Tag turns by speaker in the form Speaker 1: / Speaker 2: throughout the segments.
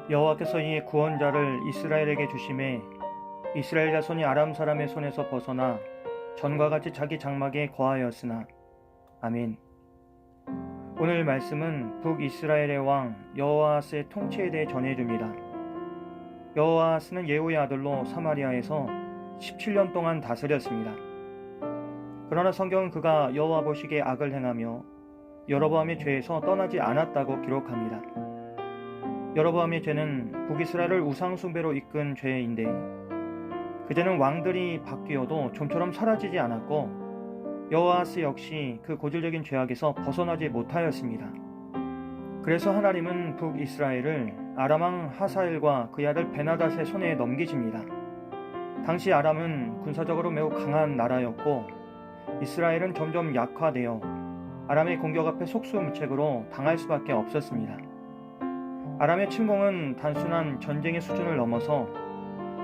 Speaker 1: 여호와께서 이에 구원자를 이스라엘에게 주심에 이스라엘 자손이 아람 사람의 손에서 벗어나 전과 같이 자기 장막에 거하였으나. 아멘. 오늘 말씀은 북이스라엘의 왕 여호아스의 통치에 대해 전해줍니다. 여호아스는 예후의 아들로 사마리아에서 17년 동안 다스렸습니다. 그러나 성경은 그가 여호와 보시기에 악을 행하며 여로보암의 죄에서 떠나지 않았다고 기록합니다. 여로보암의 죄는 북이스라엘을 우상숭배로 이끈 죄인데 그 죄는 왕들이 바뀌어도 좀처럼 사라지지 않았고 여호아스 역시 그 고질적인 죄악에서 벗어나지 못하였습니다. 그래서 하나님은 북이스라엘을 아람왕 하사엘과 그의 아들 베나닷의 손에 넘기십니다. 당시 아람은 군사적으로 매우 강한 나라였고 이스라엘은 점점 약화되어 아람의 공격 앞에 속수무책으로 당할 수밖에 없었습니다. 아람의 침공은 단순한 전쟁의 수준을 넘어서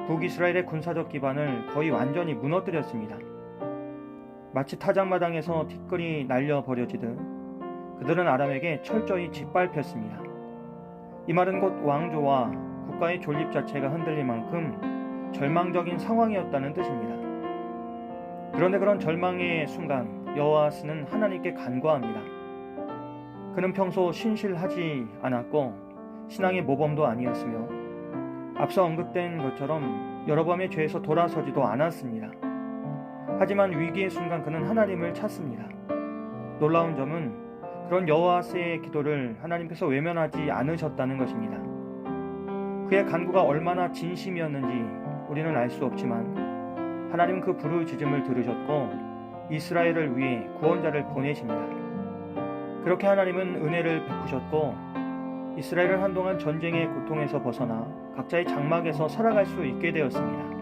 Speaker 1: 북이스라엘의 군사적 기반을 거의 완전히 무너뜨렸습니다. 마치 타작마당에서 티끌이 날려버려지듯 그들은 아람에게 철저히 짓밟혔습니다. 이 말은 곧 왕조와 국가의 존립 자체가 흔들릴 만큼 절망적인 상황이었다는 뜻입니다. 그런데 그런 절망의 순간 여호아스는 하나님께 간구합니다. 그는 평소 신실하지 않았고 신앙의 모범도 아니었으며 앞서 언급된 것처럼 여로보암의 죄에서 돌아서지도 않았습니다. 하지만 위기의 순간 그는 하나님을 찾습니다. 놀라운 점은 그런 여호아스의 기도를 하나님께서 외면하지 않으셨다는 것입니다. 그의 간구가 얼마나 진심이었는지 우리는 알 수 없지만 하나님은 그 부르짖음을 들으셨고 이스라엘을 위해 구원자를 보내십니다. 그렇게 하나님은 은혜를 베푸셨고 이스라엘은 한동안 전쟁의 고통에서 벗어나 각자의 장막에서 살아갈 수 있게 되었습니다.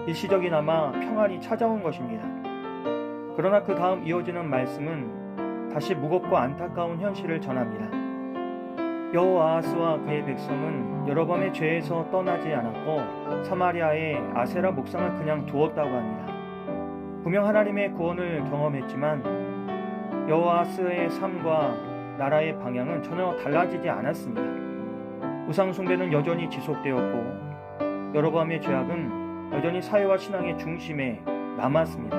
Speaker 1: 일시적이나마 평안이 찾아온 것입니다. 그러나 그 다음 이어지는 말씀은 다시 무겁고 안타까운 현실을 전합니다. 여호아스와 그의 백성은 여로보암의 죄에서 떠나지 않았고 사마리아의 아세라 목상을 그냥 두었다고 합니다. 분명 하나님의 구원을 경험했지만 여호아스의 삶과 나라의 방향은 전혀 달라지지 않았습니다. 우상숭배는 여전히 지속되었고 여로보암의 죄악은 여전히 사회와 신앙의 중심에 남았습니다.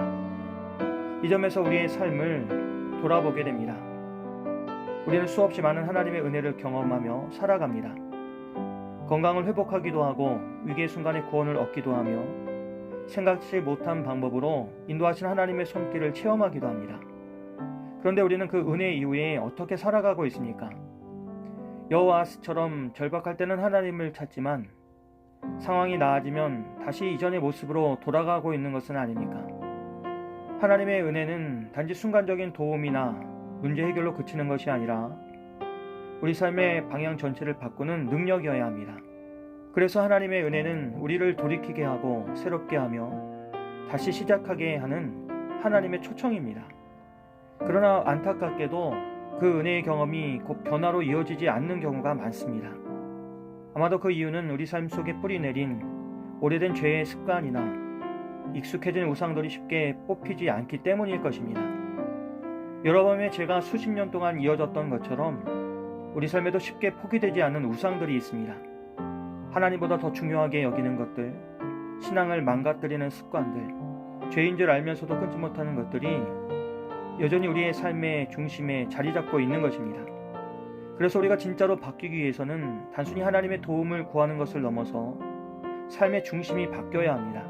Speaker 1: 이 점에서 우리의 삶을 돌아보게 됩니다. 우리는 수없이 많은 하나님의 은혜를 경험하며 살아갑니다. 건강을 회복하기도 하고 위기의 순간에 구원을 얻기도 하며 생각지 못한 방법으로 인도하신 하나님의 손길을 체험하기도 합니다. 그런데 우리는 그 은혜 이후에 어떻게 살아가고 있습니까? 여호아스처럼 절박할 때는 하나님을 찾지만 상황이 나아지면 다시 이전의 모습으로 돌아가고 있는 것은 아닙니까? 하나님의 은혜는 단지 순간적인 도움이나 문제 해결로 그치는 것이 아니라 우리 삶의 방향 전체를 바꾸는 능력이어야 합니다. 그래서 하나님의 은혜는 우리를 돌이키게 하고 새롭게 하며 다시 시작하게 하는 하나님의 초청입니다. 그러나 안타깝게도 그 은혜의 경험이 곧 변화로 이어지지 않는 경우가 많습니다. 아마도 그 이유는 우리 삶 속에 뿌리 내린 오래된 죄의 습관이나 익숙해진 우상들이 쉽게 뽑히지 않기 때문일 것입니다. 여로보암의 죄가 수십 년 동안 이어졌던 것처럼 우리 삶에도 쉽게 포기되지 않는 우상들이 있습니다. 하나님보다 더 중요하게 여기는 것들, 신앙을 망가뜨리는 습관들, 죄인 줄 알면서도 끊지 못하는 것들이 여전히 우리의 삶의 중심에 자리 잡고 있는 것입니다. 그래서 우리가 진짜로 바뀌기 위해서는 단순히 하나님의 도움을 구하는 것을 넘어서 삶의 중심이 바뀌어야 합니다.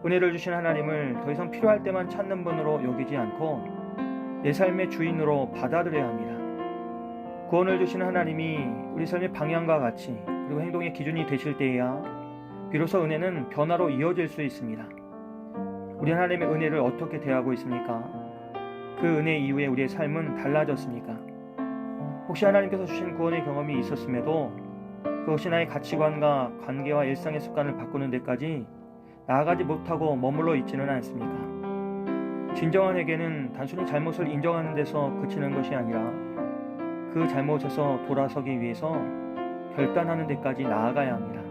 Speaker 1: 은혜를 주신 하나님을 더 이상 필요할 때만 찾는 분으로 여기지 않고 내 삶의 주인으로 받아들여야 합니다. 구원을 주신 하나님이 우리 삶의 방향과 같이 그리고 행동의 기준이 되실 때에야 비로소 은혜는 변화로 이어질 수 있습니다. 우리 하나님의 은혜를 어떻게 대하고 있습니까? 그 은혜 이후에 우리의 삶은 달라졌습니까? 혹시 하나님께서 주신 구원의 경험이 있었음에도 그것이 나의 가치관과 관계와 일상의 습관을 바꾸는 데까지 나아가지 못하고 머물러 있지는 않습니까? 진정한 회개는 단순히 잘못을 인정하는 데서 그치는 것이 아니라 그 잘못에서 돌아서기 위해서 결단하는 데까지 나아가야 합니다.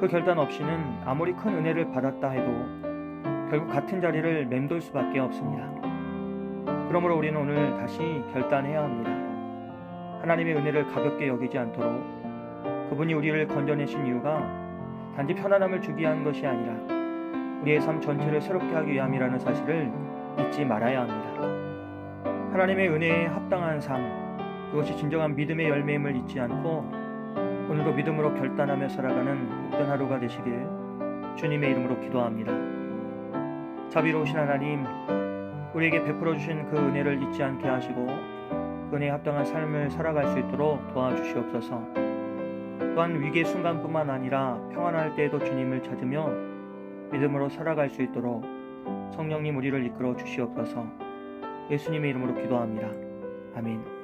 Speaker 1: 그 결단 없이는 아무리 큰 은혜를 받았다 해도 결국 같은 자리를 맴돌 수밖에 없습니다. 그러므로 우리는 오늘 다시 결단해야 합니다. 하나님의 은혜를 가볍게 여기지 않도록 그분이 우리를 건져내신 이유가 단지 편안함을 주기 위한 것이 아니라 우리의 삶 전체를 새롭게 하기 위함이라는 사실을 잊지 말아야 합니다. 하나님의 은혜에 합당한 삶, 그것이 진정한 믿음의 열매임을 잊지 않고 오늘도 믿음으로 결단하며 살아가는 복된 하루가 되시길 주님의 이름으로 기도합니다. 자비로우신 하나님, 우리에게 베풀어 주신 그 은혜를 잊지 않게 하시고 그 은혜에 합당한 삶을 살아갈 수 있도록 도와주시옵소서. 또한 위기의 순간뿐만 아니라 평안할 때에도 주님을 찾으며 믿음으로 살아갈 수 있도록 성령님 우리를 이끌어 주시옵소서. 예수님의 이름으로 기도합니다. 아멘.